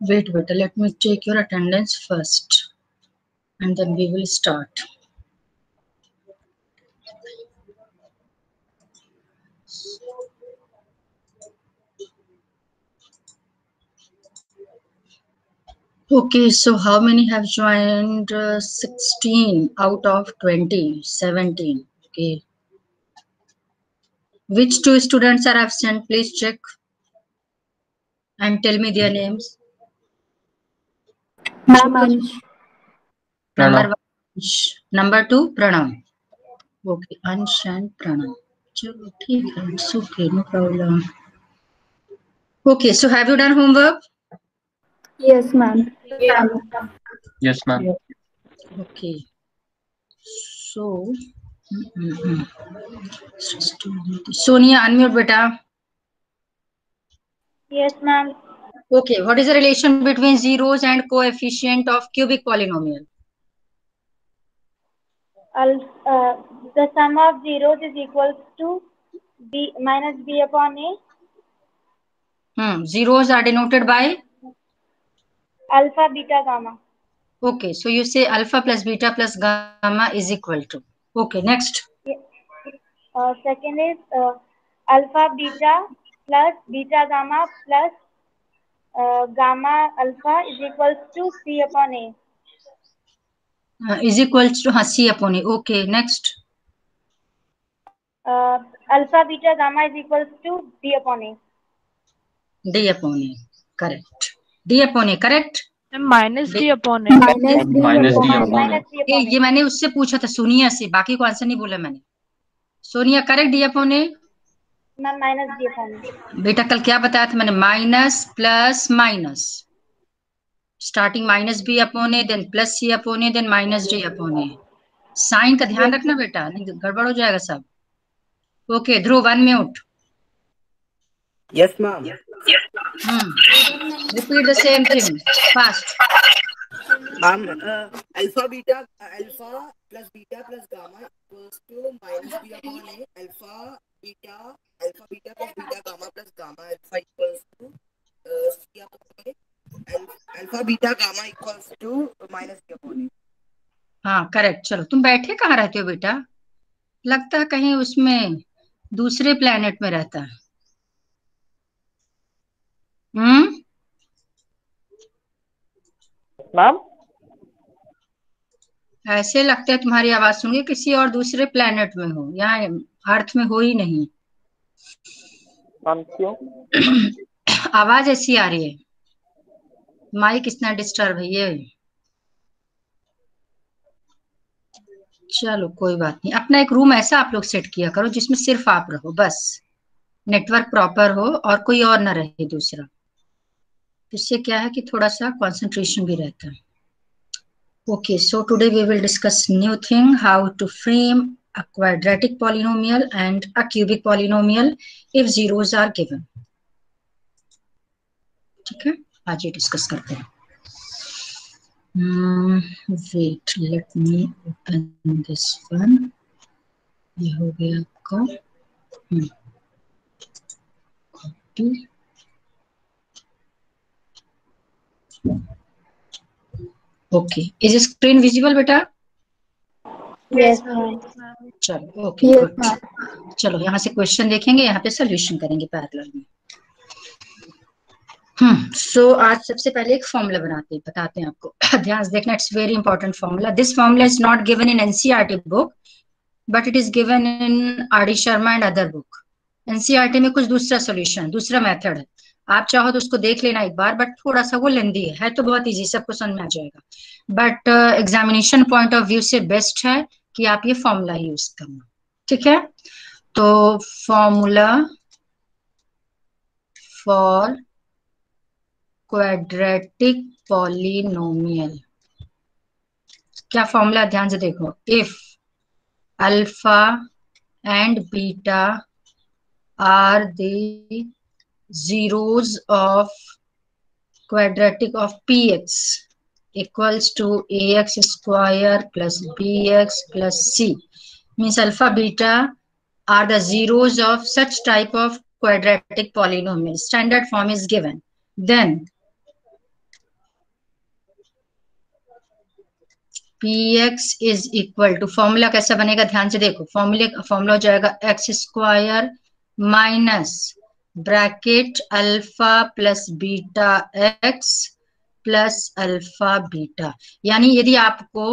Wait, let me take your attendance first and then we will start. Okay, so how many have joined? 16 out of 20, 17. Okay. Which two students are absent? Please check and tell me their names. Ansh. Number 1, number 2, Pranav. Okay, Ansh and Pranav. It's okay, no problem. Okay, so have you done homework? Yes, ma'am. Yes, ma'am. Okay. So, Sonia, unmute beta. Yes, ma'am. Okay, what is the relation between zeros and coefficient of cubic polynomial? The sum of zeros is equals to b minus b upon a. Zeros are denoted by? Alpha, beta, gamma. Okay, so you say alpha plus beta plus gamma is equal to. Okay, next. Second is alpha, beta plus beta, gamma plus gamma alpha is equals to c upon a. Is equals to C upon A. Okay, next. Alpha, beta, gamma is equals to d upon a. D upon A. Correct. D upon A, correct? Minus D upon A minus D upon A. ये मैंने उससे पूछा था सोनिया से, बाकी को answer नहीं बोला मैंने। Sonia correct, D upon A? Ma'am minus D upon A. बेटा कल क्या बताया था मैंने? Minus plus minus, starting minus B upon A, then plus C upon A, then minus D upon A. Sign का ध्यान रखना बेटा, नहीं गड़बड़ हो जाएगा सब। Okay Dhruv, unmute. Yes, ma'am. Repeat the same thing fast. Ma'am, alpha plus beta plus gamma equals to minus b upon a. Alpha beta plus beta gamma plus gamma alpha equals to c upon a. Alpha beta gamma equals to minus b upon a. हाँ correct. चलो तुम बैठे कहाँ रहते हो बेटा? लगता है कहीं उसमें दूसरे प्लेनेट में रहता है। मैम ऐसे लगता है तुम्हारी आवाज सुनिए किसी और दूसरे प्लेनेट में हो, यहाँ अर्थ में हो ही नहीं। मैम क्यों? आवाज ऐसी आ रही है, माइक इतना डिस्टर्ब है ये। चलो कोई बात नहीं, अपना एक रूम ऐसा आप लोग सेट किया करो जिसमें सिर्फ आप रहो, बस नेटवर्क प्रॉपर हो और कोई और ना रहे दूसरा। इससे क्या है कि थोड़ा सा कंसंट्रेशन भी रहता है। Okay, so today we will discuss new thing, how to frame a quadratic polynomial and a cubic polynomial if zeros are given. ठीक है, आज ये डिस्कस करते हैं। Wait, let me open this one. ये हो गया आपका copy. Okay, is screen visible बेटा? यस चलो ओके गुड। चलो यहाँ से क्वेश्चन देखेंगे, यहाँ पे सोल्यूशन करेंगे पैरेलल में। सो आज सबसे पहले एक फॉर्मूला बताते हैं आपको। ध्यान से देखना, it's very important formula. This formula is not given in NCERT book but it is given in RD. Sharma and other book. NCERT में कुछ दूसरा सोल्यूशन, दूसरा मेथड है, आप चाहो तो उसको देख लेना एक बार, बट थोड़ा सा वो लेंदी है तो बहुत इजी, सबको समझ में आ जाएगा। But examination point of view से बेस्ट है कि आप ये फॉर्मूला यूज करना, ठीक है? तो फॉर्मूला फॉर क्वाड्रेटिक पॉलिनोमियल, क्या फॉर्मूला? ध्यान से देखो। If alpha and beta are the zeros of quadratic of px equals to ax square plus bx plus c, means alpha beta are the zeros of such type of quadratic polynomial. Standard form is given. Then px is equal to, formula कैसा बनेगा ध्यान से देखो, formula हो जाएगा x square minus bracket alpha plus beta x plus alpha beta. यानी यदि आपको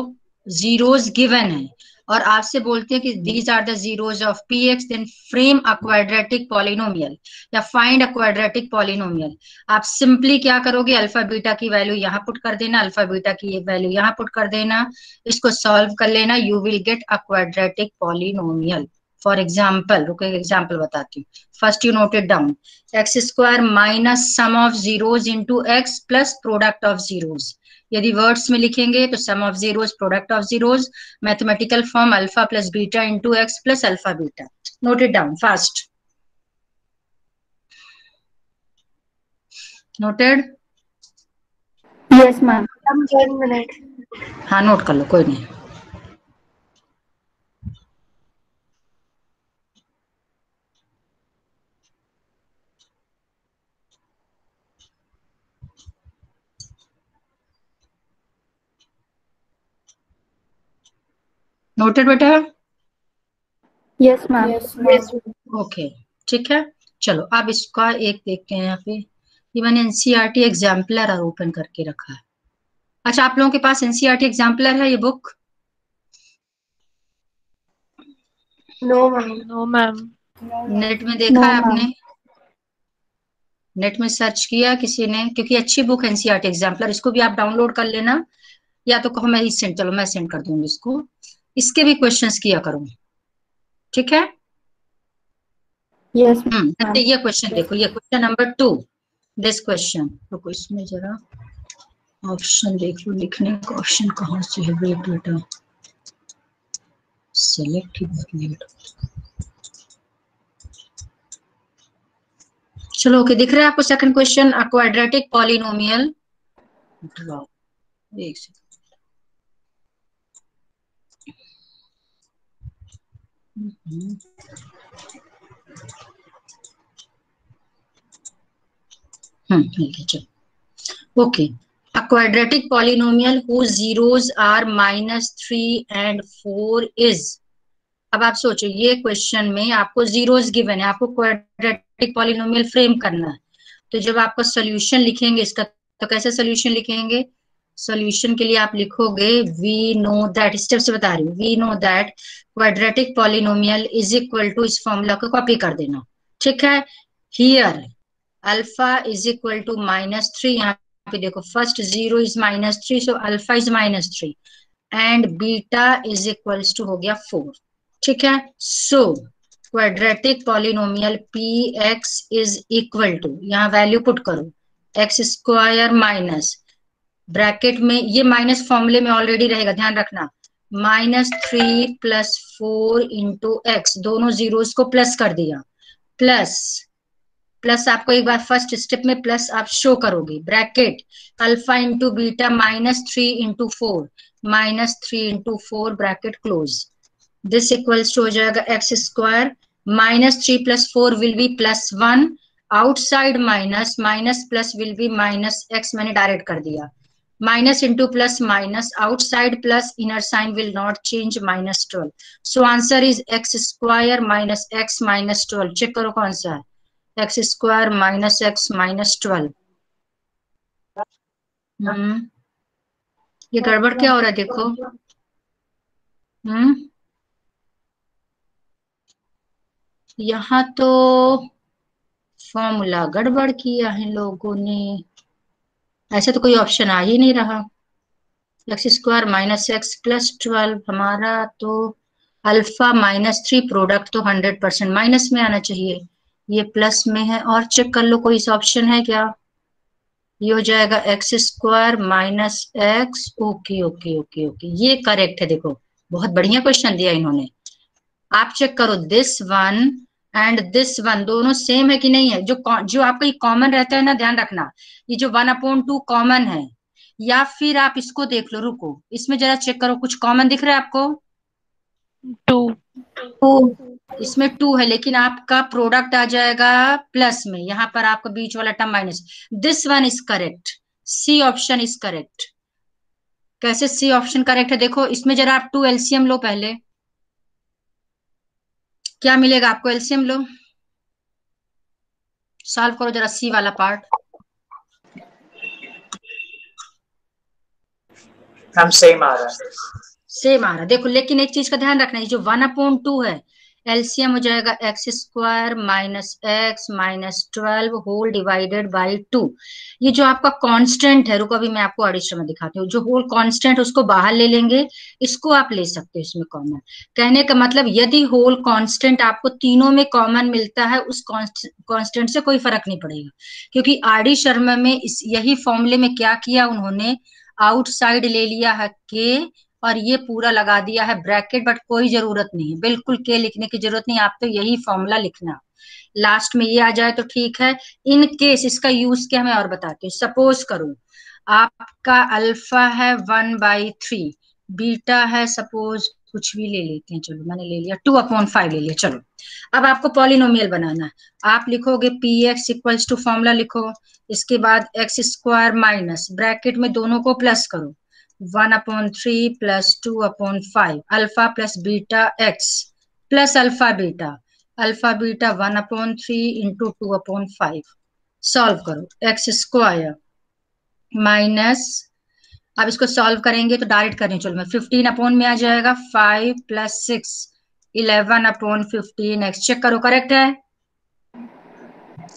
जीरोस गिवन है और आपसे बोलते हैं कि these are the zeros of p x, then frame a quadratic polynomial या फाइंड अ क्वाड्रेटिक पॉलिनोमियल। आप सिंपली क्या करोगे, अल्फा बीटा की वैल्यू यहाँ पुट कर देना, अल्फा बीटा की वैल्यू यहाँ पुट कर देना, इसको सॉल्व कर लेना, you will get a quadratic polynomial. For example, रुको एक एग्जाम्पल बताती हूँ। First you note it down, x square minus sum of zeros into x plus product of zeros. यदि वर्ड्स में लिखेंगे तो sum of zeros product of zeros, mathematical form alpha plus beta into x plus alpha beta. Note it down fast. Noted? Yes ma'am. 1 minute. हाँ note कर लो, कोई नहीं। Noted बेटा? Yes ma'am. ओके ठीक है, चलो अब इसका एक देखते हैं। यहाँ पे ये मैंने एनसीईआरटी एग्जाम्पलर ओपन करके रखा है। अच्छा, आप लोगों के पास एनसीईआरटी एग्जाम्पलर है ये book? No ma'am. No ma'am. Net में देखा है आपने? नेट में सर्च किया किसी ने? क्योंकि अच्छी बुक है एनसीईआरटी एग्जाम्पलर, इसको भी आप डाउनलोड कर लेना, या तो कहो मैं ही सेंड, चलो मैं सेंड कर दूंगी इसको, इसके भी क्वेश्चंस किया करूँ, ठीक है? यस। ये क्वेश्चन देखो, ये क्वेश्चन नंबर 2, दिस क्वेश्चन। रुको इसमें जरा ऑप्शन देख लो, लिखने का ऑप्शन कहाँ से है? वेट बेटा, सेलेक्ट ही बहुत लेट। चलो ओके, दिख रहा है आपको सेकंड क्वेश्चन, अ क्वाड्रेटिक पॉलिनोमियल ड्रॉ। एक सेकंड, चलो okay. A quadratic polynomial whose zeros are -3 and 4 is। अब आप सोचो, ये क्वेश्चन में आपको जीरोस गिवन है, आपको क्वाड्रेटिक पॉलिनोमियल फ्रेम करना है, तो जब आपको सोल्यूशन लिखेंगे इसका, तो कैसे सोल्यूशन लिखेंगे? सोल्यूशन के लिए आप लिखोगे वी नो दैट, स्टेप से बता रही हूँ, we know that quadratic polynomial is equal to, इस फॉर्मूला को कॉपी कर देना, ठीक है? Here alpha is equal to -3, यहाँ पे देखो first zero is -3, so alpha is -3 and beta is equals to हो गया 4, ठीक है? So quadratic polynomial p x is equal to, यहाँ वैल्यू पुट करो, एक्स स्क्वायर माइनस ब्रैकेट में, ये माइनस फॉर्मूले में ऑलरेडी रहेगा, ध्यान रखना, -3 + 4 इंटू एक्स, दोनों जीरोस को प्लस कर दिया, प्लस आपको एक बार फर्स्ट स्टेप में प्लस आप शो करोगे, bracket alpha into beta -3 into 4, -3 into 4 bracket close, this equals to हो जाएगा x square, -3 + 4 will be +1, outside minus, minus plus will be -x, मैंने डायरेक्ट कर दिया, minus into plus minus, outside plus, inner sign will not change, -12, so answer is x square minus x minus 12। Check करो कौन सा है, x square minus x minus 12। ये गड़बड़ क्या हो रहा है देखो, यहाँ तो फॉर्मूला गड़बड़ किया है लोगों ने, ऐसे तो कोई ऑप्शन आ ही नहीं रहा, x square minus x plus 12, हमारा तो अल्फा -3 प्रोडक्ट तो 100% माइनस में आना चाहिए, ये प्लस में है। और चेक कर लो कोई सा ऑप्शन है क्या? ये हो जाएगा x square minus x, okay okay okay okay, ये करेक्ट है। देखो बहुत बढ़िया क्वेश्चन दिया इन्होंने, आप चेक करो this one and this one दोनों सेम है कि नहीं है, जो आपका ये कॉमन रहता है ना, ध्यान रखना, ये जो 1/2 कॉमन है, या फिर आप इसको देख लो, रुको इसमें जरा चेक करो, कुछ कॉमन दिख रहा है आपको? 2 इसमें 2 है, लेकिन आपका प्रोडक्ट आ जाएगा प्लस में, यहाँ पर आपका बीच वाला term minus. This one is correct, C option is correct. कैसे सी ऑप्शन करेक्ट है देखो, इसमें जरा आप 2 एलसीएम लो पहले, क्या मिलेगा आपको, एलसीएम लो, सॉल्व करो जरा सी वाला पार्ट। हम सेम आ रहा है। सेम आ रहा देखो, लेकिन एक चीज का ध्यान रखना है, जो 1/2 है एलसीएम हो जाएगा x square minus x minus 12 whole divided by 2। ये जो आपका कांस्टेंट है, रुको अभी मैं आपको एडिशन में दिखाती हूँ, जो होल कांस्टेंट उसको बाहर ले लेंगे, इसको आप ले सकते हो इसमें कॉमन। कहने का मतलब यदि होल कांस्टेंट आपको तीनों में कॉमन मिलता है, उस कांस्टेंट से कोई फर्क नहीं पड़ेगा, क्योंकि आर.डी. शर्मा में यही फॉर्मूले में क्या किया उन्होंने, आउटसाइड ले लिया है के और ये पूरा लगा दिया है ब्रैकेट, बट कोई जरूरत नहीं है, बिल्कुल के लिखने की जरूरत नहीं, आप तो यही फॉर्मूला लिखना, लास्ट में ये आ जाए तो ठीक है। इन केस इसका यूज क्या मैं और बताती हूँ। सपोज करो आपका अल्फा है 1/3, बीटा है सपोज कुछ भी ले लेते हैं, चलो मैंने ले लिया 2/5 ले लिया, चलो अब आपको पॉलिनोमियल बनाना है। आप लिखोगे p x equals to formula लिखो, इसके बाद एक्स स्क्वायर माइनस ब्रैकेट में दोनों को प्लस करो 1/3 plus 2/5 alpha plus beta x plus alpha beta 1/3 into 2/5। Solve करो एक्स स्क्वायर माइनस, अब इसको सॉल्व करेंगे तो डायरेक्ट करें, चलो मैं 15 में आ जाएगा 5 प्लस 6 11/15 एक्स। चेक करो करेक्ट है,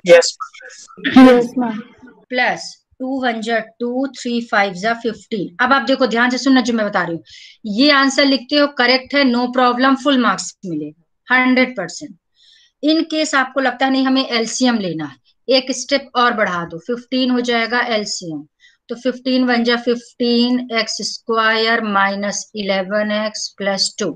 यस मैम। प्लस 2 1 जा 2 3 5 जा 15। अब आप देखो ध्यान से सुनना जो मैं बता रही हूँ, ये आंसर लिखते हो करेक्ट है, नो प्रॉब्लम, फुल मार्क्स मिलेगा 100%। इन केस आपको लगता है नहीं हमें एलसीएम लेना है, एक स्टेप और बढ़ा दो, 15 हो जाएगा एलसीएम, तो 15 1 जा 15 x square minus 11x plus 2।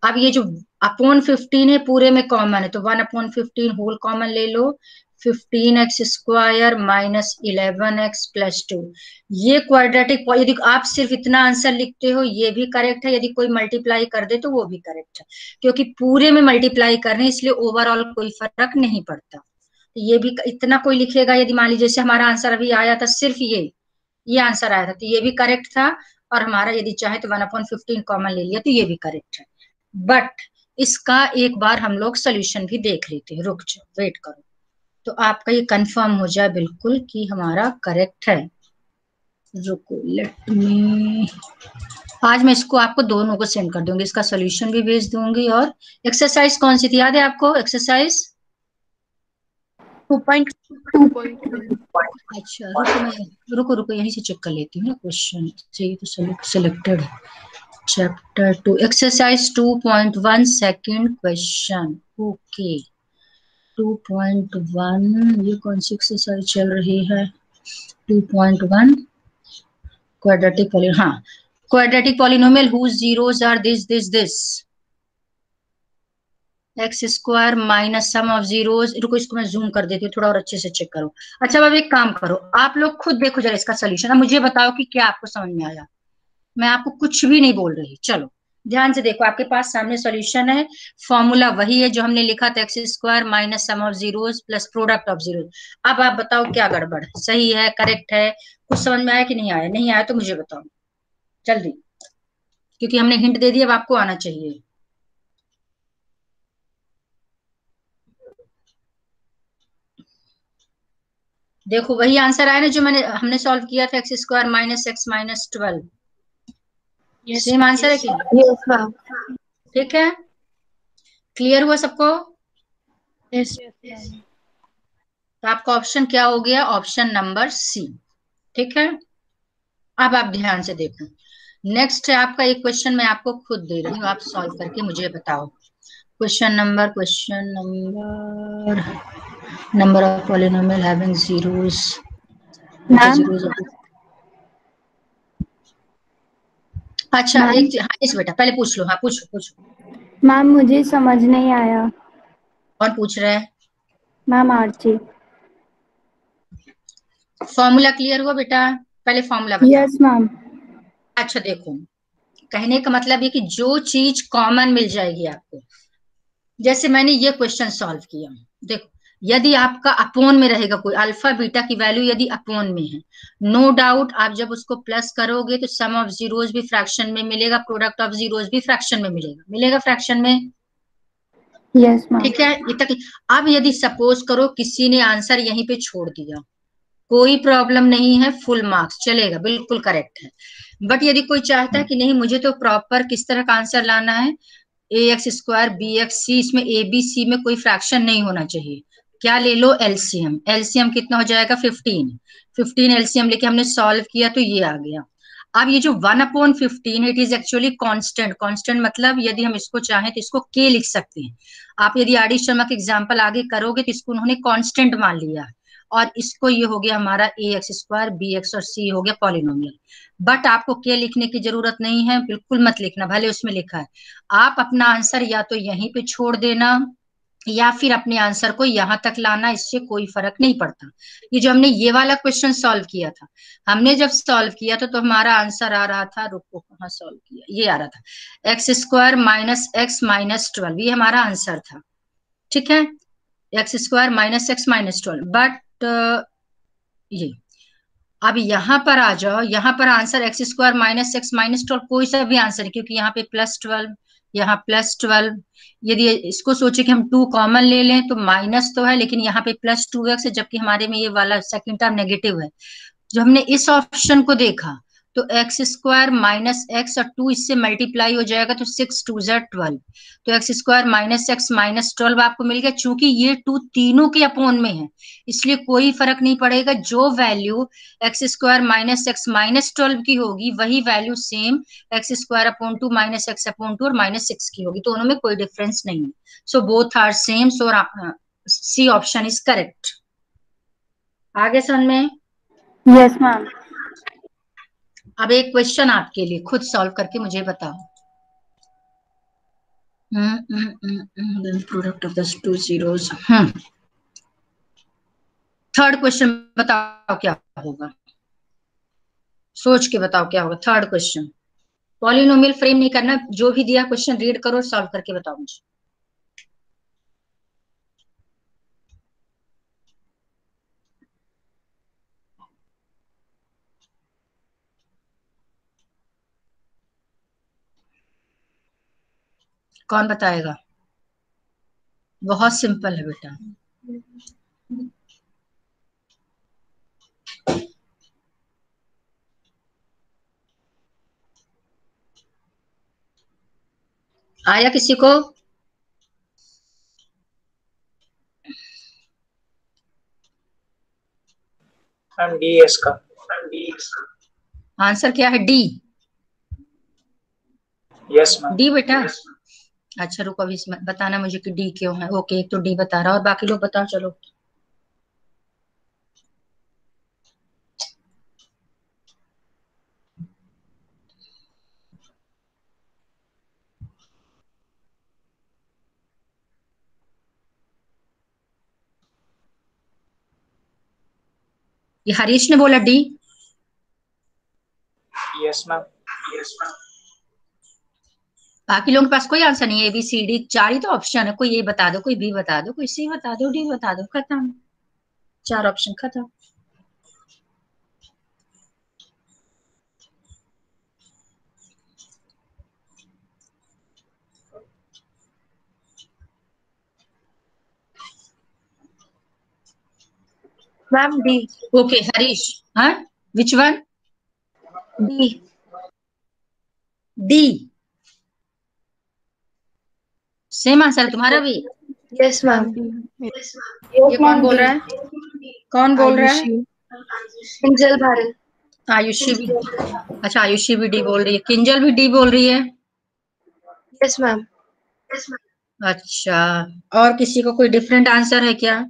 अब ये जो अपॉन 15 है पूरे में कॉमन है, तो 1/15 होल कॉमन ले लो, 15x square minus 11x plus 2। ये क्वाड्रेटिक, यदि आप सिर्फ इतना आंसर लिखते हो ये भी करेक्ट है, यदि कोई मल्टीप्लाई कर दे तो वो भी करेक्ट है, क्योंकि पूरे में मल्टीप्लाई कर रहे हैं इसलिए ओवरऑल कोई फर्क नहीं पड़ता। ये भी इतना कोई लिखेगा, यदि मान लीजिए जैसे हमारा आंसर अभी आया था सिर्फ ये आंसर आया था तो ये भी करेक्ट था, और हमारा यदि चाहे तो 1/15 कॉमन ले लिया तो ये भी करेक्ट है। बट इसका एक बार हम लोग सोल्यूशन भी देख लेते हैं, रुक जाओ वेट करो, तो आपका ये कंफर्म हो जाए बिल्कुल कि हमारा करेक्ट है। रुको लेट मी, आज मैं इसको आपको दोनों को सेंड कर दूंगी, इसका सोल्यूशन भी भेज दूंगी। और एक्सरसाइज कौन सी थी याद है आपको, एक्सरसाइज 2.2. अच्छा रुको यहीं से चेक कर लेती हूँ ना, क्वेश्चन चाहिए तो selected chapter 2 exercise 2.1 second question. Okay 2.1, ये कौन सी एक्सरसाइज चल रही है, 2.1 क्वाड्रेटिक पॉलिनोमियल, हाँ quadratic polynomial whose zeros are this x square minus sum of zeros. रुको इसको मैं जूम कर देती हूँ थोड़ा और अच्छे से चेक करो। अच्छा अब एक काम करो, आप लोग खुद देखो जरा इसका सोल्यूशन, अब मुझे बताओ कि क्या आपको समझ में आया, मैं आपको कुछ भी नहीं बोल रही, चलो ध्यान से देखो, आपके पास सामने सॉल्यूशन है, फॉर्मूला वही है जो हमने लिखा था x square minus sum of zeros plus product of zeros. अब आप बताओ क्या गड़बड़ है, सही है करेक्ट है, कुछ समझ में आया कि नहीं आया, नहीं आया तो मुझे बताओ जल्दी, क्योंकि हमने हिंट दे दिया, अब आपको आना चाहिए। देखो वही आंसर आया ना जो हमने सॉल्व किया था, x square minus x minus 12, same answer है कि यस मैम। ठीक है, क्लियर हुआ सबको। Yes. तो आपका ऑप्शन क्या हो गया, ऑप्शन नंबर सी, ठीक है। अब आप ध्यान से देखो, नेक्स्ट है आपका एक क्वेश्चन मैं आपको खुद दे रही हूँ, आप सॉल्व करके मुझे बताओ। Question number of polynomial having zeros, अच्छा एक हाँ इस बेटा पहले पूछ लो, हाँ पूछो। मैम मुझे समझ नहीं आया। कौन पूछ रहा है, मैम आर्ची। फॉर्मूला क्लियर हुआ बेटा, पहले फॉर्मूला बताओ। Yes ma'am. अच्छा देखो, कहने का मतलब ये कि जो चीज कॉमन मिल जाएगी आपको, जैसे मैंने ये क्वेश्चन सॉल्व किया, देखो यदि आपका अपोन में रहेगा कोई अल्फा बीटा की वैल्यू यदि अपोन में है, नो डाउट आप जब उसको प्लस करोगे तो सम ऑफ जीरोस भी फ्रैक्शन में मिलेगा, प्रोडक्ट ऑफ जीरोस भी फ्रैक्शन में मिलेगा फ्रैक्शन में। Yes ma'am. ठीक है, ये तक। अब यदि सपोज करो किसी ने आंसर यहीं पे छोड़ दिया, कोई प्रॉब्लम नहीं है, फुल मार्क्स चलेगा, बिल्कुल करेक्ट है। बट यदि कोई चाहता है कि नहीं मुझे तो प्रॉपर किस तरह का आंसर लाना है, ए एक्स स्क्वायर बी एक्स सी, इसमें ए बी सी में कोई फ्रैक्शन नहीं होना चाहिए, क्या ले लो एलसीएम। एलसीएम कितना हो जाएगा 15 एलसीएम लेके हमने सॉल्व किया तो ये आ गया। अब ये जो 1/15 it is actually constant. Constant मतलब यदि हम इसको चाहें तो इसको के लिख सकते हैं। आप यदि आर डी शर्मा के एग्जाम्पल आगे करोगे तो इसको उन्होंने कांस्टेंट मान लिया, और इसको ये हो गया हमारा ए एक्स स्क्वायर बी एक्स और सी हो गया पॉलिनोमियल। बट आपको के लिखने की जरूरत नहीं है, बिल्कुल मत लिखना, भले उसमें लिखा है। आप अपना आंसर या तो यहीं पे छोड़ देना या फिर अपने आंसर को यहां तक लाना, इससे कोई फर्क नहीं पड़ता। ये जो हमने ये वाला क्वेश्चन सॉल्व किया था, हमने जब सॉल्व किया था तो हमारा आंसर आ रहा था, रुको कहाँ सॉल्व किया, ये आ रहा था x square minus x minus 12, ये हमारा आंसर था। ठीक है, x square minus x minus 12। But ये अब यहाँ पर आ जाओ, यहाँ पर answer x square minus x minus 12 कोई सा भी आंसर है, क्योंकि यहाँ पे +12 यहाँ +12। यदि इसको सोचे कि हम 2 कॉमन ले लें तो माइनस तो है, लेकिन यहाँ पे +2x है, जबकि हमारे में ये वाला सेकंड टर्म नेगेटिव है। जो हमने इस ऑप्शन को देखा तो एक्स स्क्वायर माइनस एक्स और 2 इससे मल्टीप्लाई हो जाएगा तो 6 2 12, तो x square minus x minus 12 आपको मिल गया। चूंकि ये 2 तीनों के अपोन में है इसलिए कोई फर्क नहीं पड़ेगा, जो value x square minus x minus 12 की होगी वही value same x square upon 2 minus x upon 2 और -6 की होगी, दोनों में कोई डिफरेंस नहीं है। So both are same, so C option is correct. आगे समझ में? Yes ma'am. अब एक क्वेश्चन आपके लिए, खुद सॉल्व करके मुझे बताओ। Product of the two zeros. Third question बताओ क्या होगा, सोच के बताओ क्या होगा थर्ड क्वेश्चन। पॉलिनोमियल फ्रेम नहीं करना, जो भी दिया क्वेश्चन रीड करो, सॉल्व करके बताओ मुझे। कौन बताएगा? बहुत सिंपल है बेटा। आया किसी को? मैम डी एस का। आंसर क्या है? डी। Yes ma'am. डी बेटा। अच्छा रुको, अभी बताना मुझे कि डी क्यों है। ओके, एक तो डी बता रहा और बाकी लोग बताओ। चलो ये हरीश ने बोला डी। Yes ma'am. बाकी लोगों के पास कोई आंसर नहीं है? ABCD 4 ही तो ऑप्शन है, कोई ए बता दो, कोई बी बता दो, कोई सी बता दो, डी बता दो, खत्म। 4 ऑप्शन खत्म। Ma'am D. ओके हरीश, हाँ which one? D. D same answer है तुम्हारा भी? Yes ma'am. ये कौन बोल रहा है? कौन बोल रहा है? किंजल भारत। आयुषी भी। अच्छा आयुषी भी डी बोल रही है, किंजल भी डी बोल रही है। Yes ma'am. अच्छा, और किसी को कोई डिफरेंट आंसर है क्या?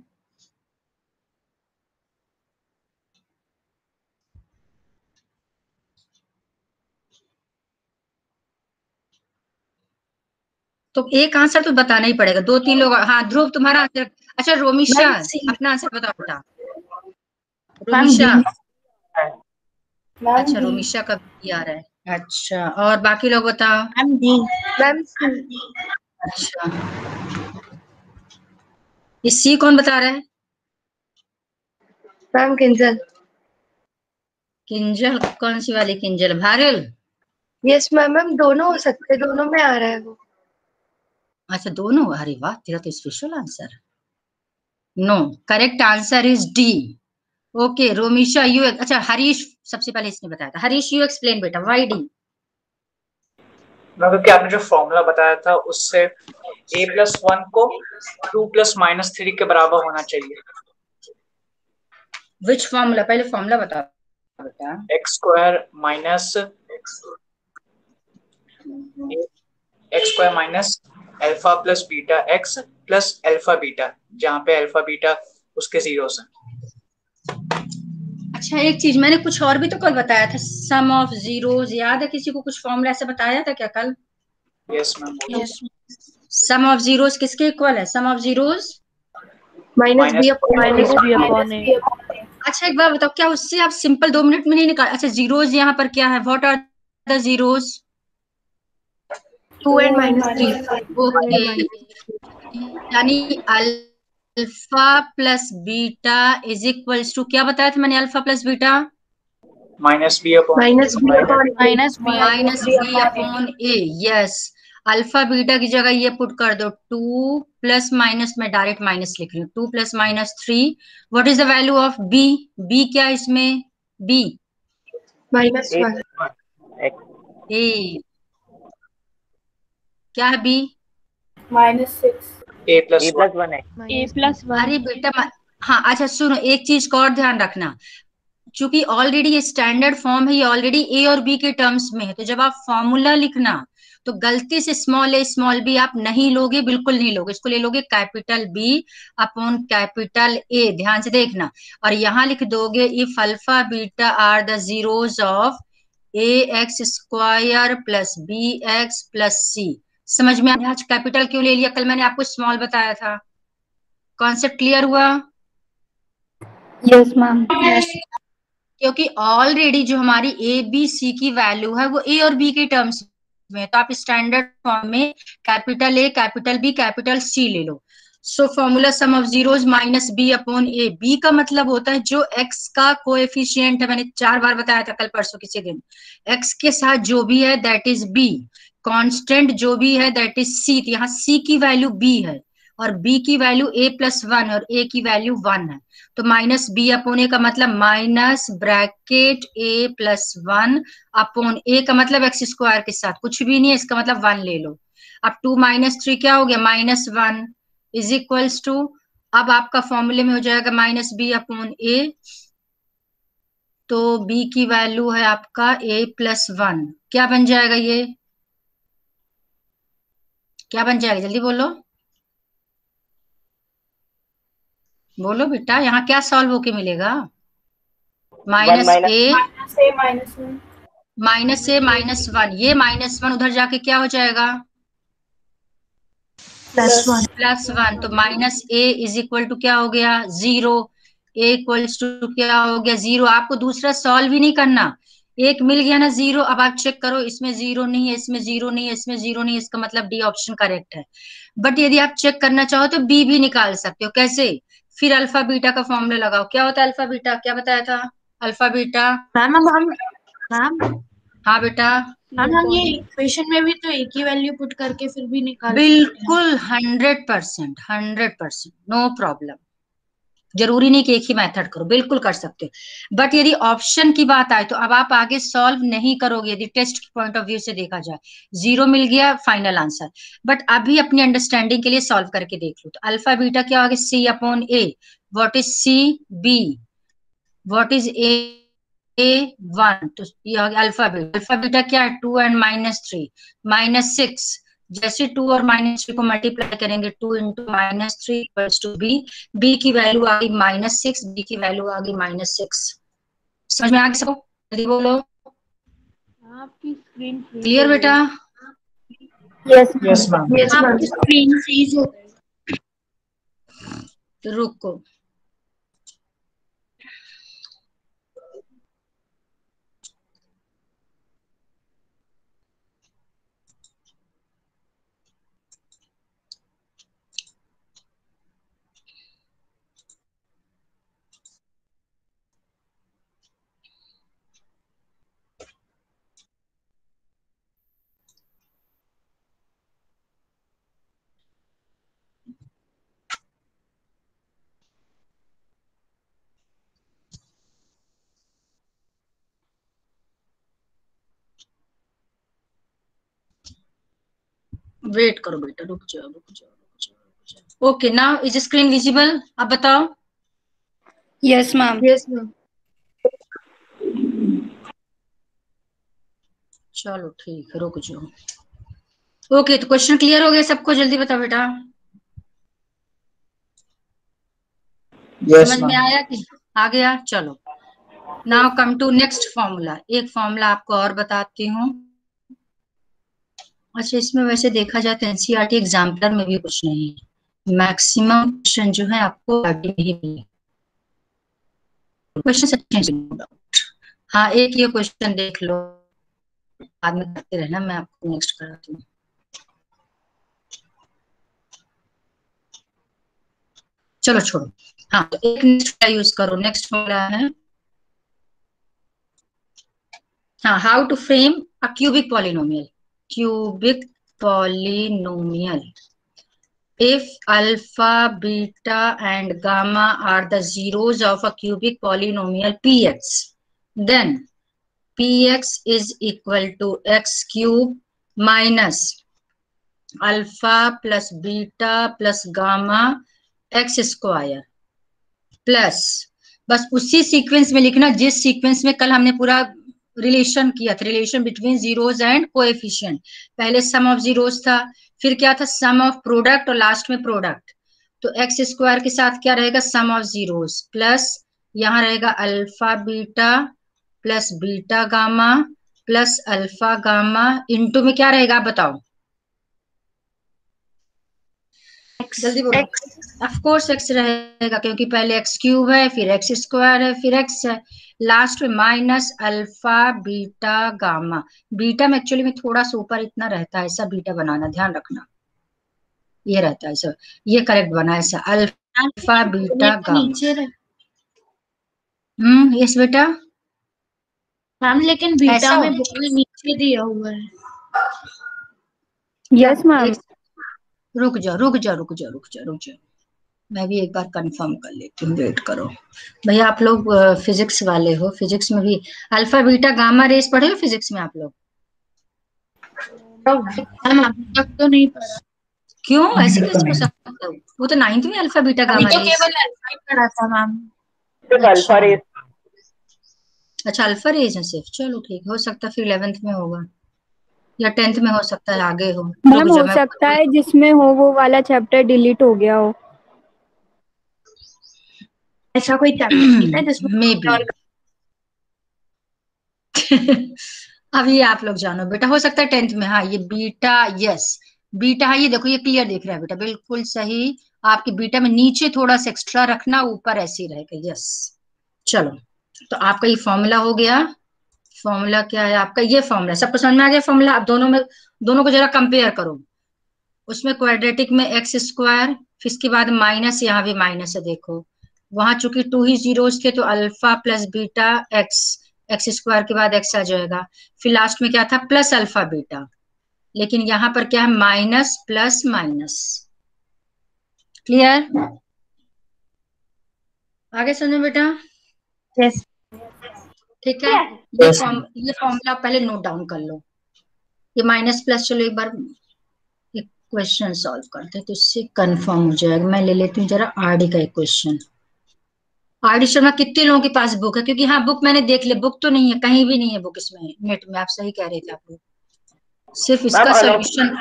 तो एक आंसर तो बताना ही पड़ेगा, 2-3 लोग। हाँ ध्रुव तुम्हारा आंसर। अच्छा रोमिशा, अपना आंसर बताओ बेटा। रोमिशा। अच्छा रोमिशा का भी आ रहा है। अच्छा, और बाकी लोग बताओ। Ma'am D. मैम अच्छा ये सी कौन बता रहा है? मैम किंजल। किंजल कौन सी वाली किंजल? भारल? यस मैम, मैम दोनों हो सकते, दोनों में आ रहा है वो। अच्छा दोनों, अरे वाह तेरा तो special answer. No, correct answer is D. Okay Romisha you, अच्छा हरीश सबसे पहले इसने बताया था। हरीश यू एक्सप्लेन बेटा व्हाई डी। क्योंकि आपने जो फॉर्मूला बताया था उससे a+1 को 2 + -3 के बराबर होना चाहिए। Which formula? पहले फॉर्मूला बता बेटा। x² minus alpha plus beta x plus alpha beta, जहाँ पे अल्फा बीटा उसके जीरोस हैं। अच्छा एक चीज मैंने कुछ और भी तो कल बताया था, सम ऑफ जीरोस, याद है किसी को? कुछ फॉर्मूला ऐसे बताया था क्या कल? Yes ma'am. Sum of zeros किसके इक्वल है? Sum of zeros -b upon -b/a। अच्छा एक बार बताओ, क्या उससे आप सिंपल 2 मिनट में नहीं निकाल? अच्छा जीरोस यहाँ पर क्या है? What are the zeros? 2 and -3। Okay, यानी alpha plus beta is equals to, क्या बताया था मैंने? Alpha plus beta -b upon -b upon A. Yes, alpha beta की जगह ये पुट कर दो 2 प्लस माइनस, मैं डायरेक्ट माइनस लिख रही हूँ, 2 + -3। What is the value of B? B क्या है इसमें? बी -1। ए क्या है? B a+1 a+1। अरे बेटा हाँ अच्छा सुनो, एक चीज का और ध्यान रखना, चूंकि ऑलरेडी ये स्टैंडर्ड फॉर्म है, ये ऑलरेडी ए और बी के टर्म्स में है, तो जब आप फॉर्मूला लिखना तो गलती से स्मॉल ए स्मॉल बी आप नहीं लोगे, बिल्कुल नहीं लोगे, इसको ले लोगे capital B upon capital A, ध्यान से देखना। और यहाँ लिख दोगे if alpha beta are the zeros of ax² plus bx plus c। समझ में आज कैपिटल क्यों ले लिया? कल मैंने आपको स्मॉल बताया था। कॉन्सेप्ट क्लियर हुआ? Yes ma'am. क्योंकि ऑलरेडी जो हमारी ए बी सी की वैल्यू है वो ए और बी के टर्म्स में, तो आप स्टैंडर्ड फॉर्म में capital A capital B capital C ले लो। So formula sum of zeros -b upon A. B का मतलब होता है जो एक्स का कोएफिशिएंट है, मैंने 4 बार बताया था कल परसों किसी दिन। एक्स के साथ जो भी है दैट इज बी, कांस्टेंट जो भी है दैट इज सी। यहाँ सी की वैल्यू बी है और बी की वैल्यू a+1 और ए की वैल्यू 1 है। तो -b अपॉन ए का मतलब माइनस ब्रैकेट a+1 अपॉन ए का मतलब x² के साथ कुछ भी नहीं है, इसका मतलब 1 ले लो। अब 2 - 3 क्या हो गया? -1 इज इक्वल्स टू, अब आपका फॉर्मूले में हो जाएगा -b अपॉन ए, तो b की वैल्यू है आपका a+1। क्या बन जाएगा? ये क्या बन जाएगा? जल्दी बोलो, बोलो बेटा, यहाँ क्या सॉल्व होके मिलेगा? -a -1, ये -1 उधर जाके क्या हो जाएगा? +1। तो -a इज इक्वल टू क्या हो गया? 0। a इक्वल्स टू क्या हो गया? 0। आपको दूसरा सॉल्व ही नहीं करना, एक मिल गया ना 0। अब आप चेक करो, इसमें 0 नहीं है, इसमें 0 नहीं है, इसमें 0 नहीं है, इसका मतलब डी ऑप्शन करेक्ट है। बट यदि आप चेक करना चाहो तो बी भी निकाल सकते हो। कैसे? फिर अल्फा बीटा का फॉर्मूला लगाओ। क्या होता है अल्फा बीटा? क्या बताया था? अल्फा बीटा मैम अब हम मैम हाँ बेटा, हम ये इक्वेशन में भी तो एक ही वैल्यू पुट करके फिर भी निकाल सकते हैं। बिल्कुल 100%, नो प्रॉब्लम। जरूरी नहीं कि एक ही मेथड करो, बिल्कुल कर सकते हो। बट यदि ऑप्शन की बात आए तो अब आप आगे सॉल्व नहीं करोगे यदि टेस्ट की पॉइंट ऑफ व्यू से देखा जाए। 0 मिल गया, फाइनल आंसर। बट अभी अपनी अंडरस्टैंडिंग के लिए सॉल्व करके देख लो। तो अल्फा बीटा क्या होगा? c upon A. What is c? b। What is a1? तो ये हो गया अल्फा बीटा। अल्फा बीटा क्या है? 2 and -3 -6। जैसे 2 और -3 को मल्टीप्लाई करेंगे, 2 × -3 इक्वल्स टू b। b की वैल्यू आ गई -6, b की वैल्यू आ गई -6। समझ में आ गया सबको? जल्दी बोलो। आपकी स्क्रीन फ्रीज क्लियर हो बेटा? Yes yes ma'am. आपकी स्क्रीन फ्रीज हो गई। तो रुको, वेट करो बेटा, रुक जाओ रुक जाओ रुक जाओ रुक जाओ। Okay, now is screen visible? अब बताओ। Yes ma'am. Yes ma'am. चलो ठीक है, रुक जाओ। ओके, तो क्वेश्चन क्लियर हो गया सबको? जल्दी बताओ बेटा, यस समझ में मैम। आया कि आ गया? चलो, now come to next formula. एक फॉर्मूला आपको और बताती हूँ। अच्छा, इसमें वैसे देखा जाए तो एनसीईआरटी एग्जाम्पलर में भी कुछ नहीं है, मैक्सिमम क्वेश्चन जो है आपको ही मिले क्वेश्चन। हाँ, एक ये क्वेश्चन देख लो, बाद में करते रहना, मैं आपको नेक्स्ट कराती हूँ। चलो छोड़ो। हाँ, तो एक नेक्स्ट यूज करो। नेक्स्ट फॉर्मूला है, हाँ, how to frame a cubic polynomial. Cubic polynomial if alpha, beta and gamma are the zeros of a cubic polynomial px, then px is equal to x cube minus alpha plus beta plus gamma x square plus, बस उसी sequence में लिखना जिस sequence में कल हमने पूरा relation किया था, relation between zeros and coefficient. पहले सम ऑफ जीरोज था, फिर क्या था, सम ऑफ प्रोडक्ट, और लास्ट में प्रोडक्ट। तो एक्स स्क्वायर के साथ क्या रहेगा, सम ऑफ जीरोज, प्लस यहाँ रहेगा alpha beta plus beta gamma plus alpha gamma, into में क्या रहेगा आप बताओ, जल्दी बोलो। ऑफ कोर्स एक्स रहेगा, क्योंकि पहले एक्स क्यूब है, फिर एक्स स्क्वायर है, फिर एक्स है, लास्ट में minus alpha beta gamma. Beta में एक्चुअली में थोड़ा सा ऊपर इतना रहता है, ऐसा बीटा बनाना, ध्यान रखना, ये रहता है ऐसा, ये करेक्ट बना ऐसा, अल्फा बीटा गामा। नीचे यस बेटा। मैम, लेकिन बीटा ऐसा में बुक में नीचे दिया हुआ है। Yes ma'am. रुक जाओ रुक जाओ रुक जाओ रुक जाओ रुक जाओ, मैं भी एक बार कंफर्म कर लेती हूँ, वेट करो भैया। आप लोग फिजिक्स वाले हो, फिजिक्स में भी अल्फा बीटा गामा रेस पढ़े हो फिजिक्स में आप लोग? मैम अभी तक तो नहीं पढ़ा। क्यों, ऐसे कैसे हो सकता है? वो तो 9th में अल्फा बीटा अभी गामा तो रेस। केवल अल्फा ही पढ़ा था मैम। Alpha rays. अच्छा, अल्फा रेस है सिर्फ, चलो ठीक, हो सकता है फिर 11th में होगा या 10th में, हो सकता है आगे हो। मैम हो सकता है जिसमें हो वो वाला चैप्टर डिलीट हो गया हो। ऐसा कोई चैप्टर नहीं था जिसमें मे बी अभी आप लोग जानो बेटा, हो सकता है 10th में। हाँ, ये बीटा, यस बीटा है, ये देखो ये क्लियर दिख रहा है बेटा, बिल्कुल सही। आपके बीटा में नीचे थोड़ा सा एक्स्ट्रा रखना, ऊपर ऐसे ही रहेगा, यस। चलो, तो आपका ये फॉर्मूला हो गया। फॉर्मूला क्या है आपका, ये फॉर्मूला सबको समझ में आ गया फॉर्मूला? आप दोनों में, दोनों को जरा कंपेयर करो। उसमें क्वाड्रेटिक में एक्स स्क्वायर, फिर इसके बाद माइनस, यहाँ भी माइनस है देखो, वहां चूंकि 2 ही जीरोस थे तो alpha plus beta x, x square के बाद एक्स आ जाएगा, फिर लास्ट में क्या था, प्लस अल्फा बीटा। लेकिन यहाँ पर क्या है, माइनस प्लस माइनस। क्लियर? आगे सुनो बेटा। यस। ठीक है, ये फॉर्मूला पहले नोट डाउन कर लो, ये माइनस प्लस। चलो एक बार एक क्वेश्चन सॉल्व करते हैं तो इससे कंफर्म हो जाएगा। मैं ले लेती हूँ जरा आरडी का एक क्वेश्चन। आरडी शर्मा, कितने लोगों के पास बुक है? क्योंकि हाँ, बुक मैंने देख ली, बुक तो नहीं है, कहीं भी नहीं है बुक इसमें, नेट में। आप सही कह रहे थे आप लोग, सिर्फ इसका सॉल्यूशन।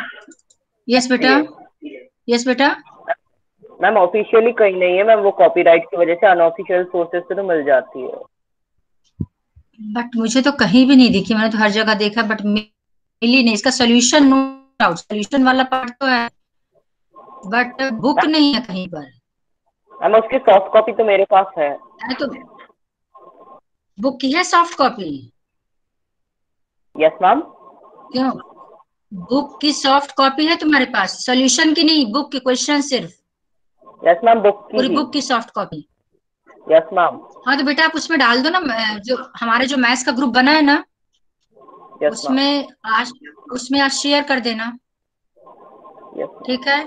यस बेटा, यस बेटा। मैम ऑफिशियली कहीं नहीं है मैम, वो कॉपीराइट की वजह से अनऑफिशियल सोर्सेज से तो मिल जाती है। बट मुझे तो कहीं भी नहीं दिखी, मैंने तो हर जगह देखा बट मिली नहीं। इसका सोल्यूशन, नो डाउट सोल्यूशन वाला पार्ट तो है, बट बुक नहीं है कहीं पर। मैम उसकी सॉफ्ट कॉपी तो मेरे पास है। तो बुक की है सॉफ्ट कॉपी? Yes ma'am. क्यों, बुक की सॉफ्ट कॉपी है तुम्हारे पास, सोल्यूशन की नहीं, बुक की, क्वेश्चन सिर्फ? यस मैम, बुक की, पूरी बुक की सॉफ्ट कॉपी? Yes ma'am. हाँ तो बेटा आप उसमें डाल दो ना, जो हमारे जो मैथ्स का ग्रुप बना है ना, उसमें आज शेयर कर देना, ठीक है?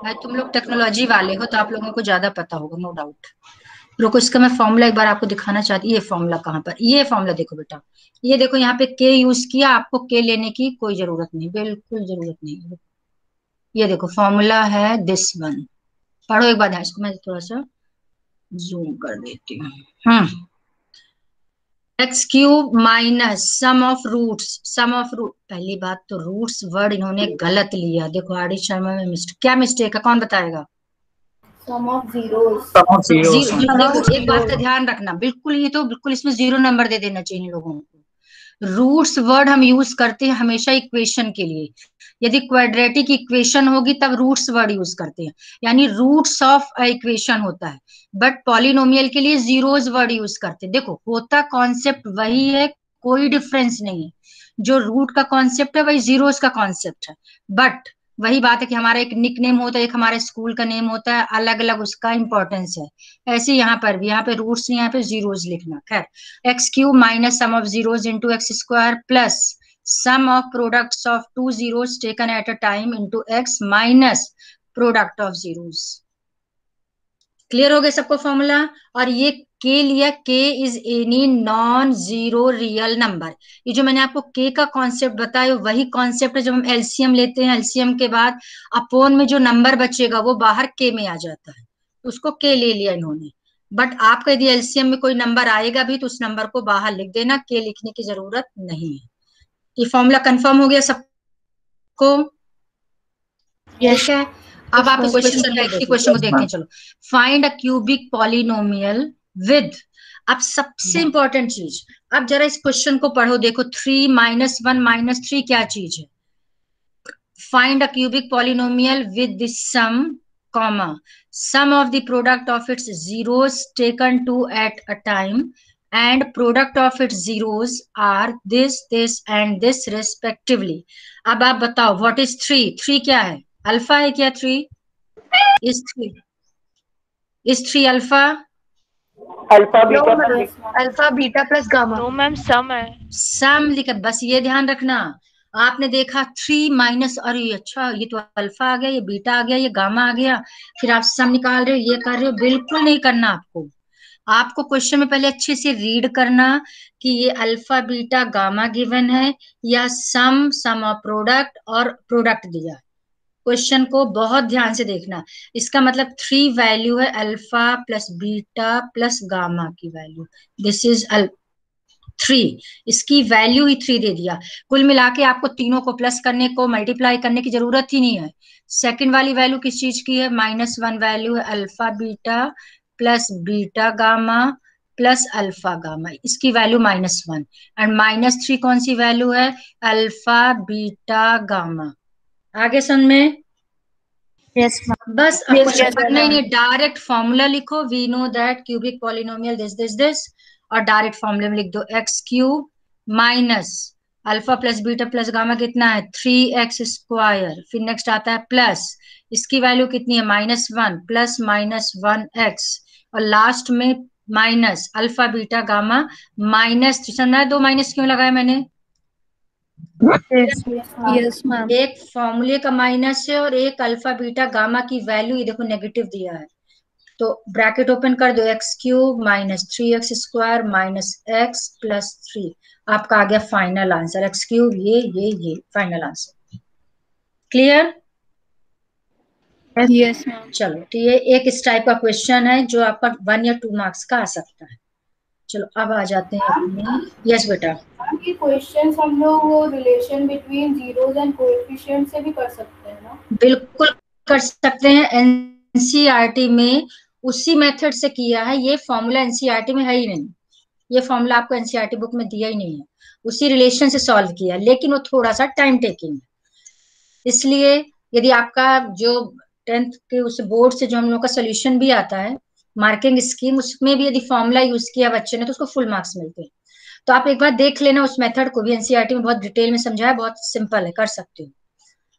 भाई तुम लोग टेक्नोलॉजी वाले हो तो आप लोगों को ज्यादा पता होगा, नो डाउट। रुको, इसका मैं फॉर्मूला एक बार आपको दिखाना चाहती हूँ। ये फॉर्मूला कहाँ पर, ये फॉर्मूला देखो बेटा, ये देखो यहाँ पे के यूज किया, आपको के लेने की कोई जरूरत नहीं, बिल्कुल जरूरत नहीं। ये देखो फॉर्मूला है दिस वन, पढ़ो एक बार, इसको मैं थोड़ा सा जूम कर देती हूँ। X cube minus sum of roots, पहली बात तो रूट्स वर्ड इन्होंने गलत लिया, देखो आर डी शर्मा में क्या मिस्टेक है, कौन बताएगा? सम ऑफ जीरोस। देखो एक बात का ध्यान रखना, बिल्कुल ये तो बिल्कुल इसमें 0 नंबर दे देना चाहिए इन लोगों को। रूट्स वर्ड हम यूज करते हैं हमेशा इक्वेशन के लिए, यदि क्वाड्रेटिक इक्वेशन होगी तब रूट्स वर्ड यूज करते हैं, यानी रूट्स ऑफ इक्वेशन होता है, बट पॉलिनोमियल के लिए जीरोस वर्ड यूज करते हैं। देखो होता कॉन्सेप्ट वही है, कोई डिफरेंस नहीं है, जो रूट का कॉन्सेप्ट है वही जीरोस का कॉन्सेप्ट है, बट वही बात है कि हमारा एक निक नेम होता है, एक हमारे स्कूल का नेम होता है, अलग अलग उसका इंपॉर्टेंस है। ऐसे यहाँ पर भी, यहाँ पे रूट्स नहीं, यहाँ पे जीरोस लिखना। खैर x cube minus sum of zeros into x square plus sum of products of two zeros taken at a time into x minus product of zeros। Clear हो गया सबको फॉर्मूला? और ये k लिया, k is any non zero real number. ये जो मैंने आपको k का कॉन्सेप्ट बताया वही कॉन्सेप्ट है, जब हम एलसीएम लेते हैं, एलसीएम के बाद अपोन में जो नंबर बचेगा वो बाहर k में आ जाता है, उसको k ले लिया इन्होंने। बट आपका यदि एलसीएम में कोई नंबर आएगा भी तो उस नंबर को बाहर लिख देना, k लिखने की जरूरत नहीं है। ये फॉर्मूला कंफर्म हो गया सबको? ठीक है, अब आप इस क्वेश्चन को देखते हैं। चलो, find a cubic polynomial with, अब सबसे इंपॉर्टेंट चीज, अब जरा इस क्वेश्चन को पढ़ो, देखो 3 माइनस 1 माइनस 3 क्या चीज है? Find a cubic polynomial with this sum comma sum of the product of its zeros taken two at a time and product of its zeros are this, this and this respectively। अब आप बताओ what is 3? 3 क्या है? Alpha है क्या? 3 is 3 alpha? Alpha beta plus gamma. No ma'am sum है। Sum लिखा, बस ये ध्यान रखना। आपने देखा 3 माइनस, अरे अच्छा ये तो अल्फा आ गया, ये बीटा आ गया, ये गामा आ गया, फिर आप सम निकाल रहे हो, ये कर रहे हो, बिल्कुल नहीं करना। आपको क्वेश्चन में पहले अच्छे से रीड करना कि ये अल्फा बीटा गामा गिवन है या सम ऑफ प्रोडक्ट और प्रोडक्ट दिया। क्वेश्चन को बहुत ध्यान से देखना, इसका मतलब 3 वैल्यू है alpha plus beta plus gamma की वैल्यू, दिस इज 3, इसकी वैल्यू ही 3 दे दिया। कुल मिला के आपको तीनों को प्लस करने को मल्टीप्लाई करने की जरूरत ही नहीं है। सेकंड वाली वैल्यू किस चीज की है? -1 वैल्यू है alpha beta plus beta gamma plus alpha gamma, इसकी वैल्यू -1, एंड -3 कौन सी वैल्यू है? Alpha beta gamma. आगे सुन में? यस बस अब कुछ करना ही नहीं, डायरेक्ट फॉर्मूला लिखो, we know that cubic polynomial this, और डायरेक्ट फॉर्मूले में लिख दो x cube minus alpha plus beta plus gamma कितना है? 3x स्क्वायर, फिर नेक्स्ट आता है प्लस, इसकी वैल्यू कितनी है? -1 प्लस -1x, और लास्ट में minus alpha beta gamma minus. समझा 2 माइनस क्यों लगाया मैंने? Yes ma'am. एक फॉर्मूले का माइनस है और एक अल्फा बीटा गामा की वैल्यू, ये देखो नेगेटिव दिया है, तो ब्रैकेट ओपन कर दो, x cube minus 3x square minus x plus 3, आपका आ गया फाइनल आंसर। एक्स क्यूब ये final answer. Clear? Yes ma'am. चलो, तो ये एक इस टाइप का क्वेश्चन है जो आपका 1 या 2 मार्क्स का आ सकता है। चलो अब आ जाते हैं अपने। यस बेटा, ये क्वेश्चंस हम लोग वो relation between zeros and coefficient से भी कर सकते हैं ना? बिल्कुल कर सकते हैं, एनसीईआरटी में उसी मेथड से किया है। ये फॉर्मूला एनसीईआरटी में है ही नहीं, ये फॉर्मूला आपको एनसीईआरटी बुक में दिया ही नहीं है, उसी रिलेशन से सॉल्व किया, लेकिन वो थोड़ा सा टाइम टेकिंग है। इसलिए यदि आपका जो 10th के उस बोर्ड से जो हम लोग का सोल्यूशन भी आता है, मार्किंग स्कीम, उसमें भी यदि फॉर्मूला यूज किया बच्चे ने तो उसको फुल मार्क्स मिलते हैं। तो आप एक बार देख लेना, उस मेथड को भी एनसीईआरटी में बहुत डिटेल में समझाया, बहुत सिंपल है, कर सकते हो,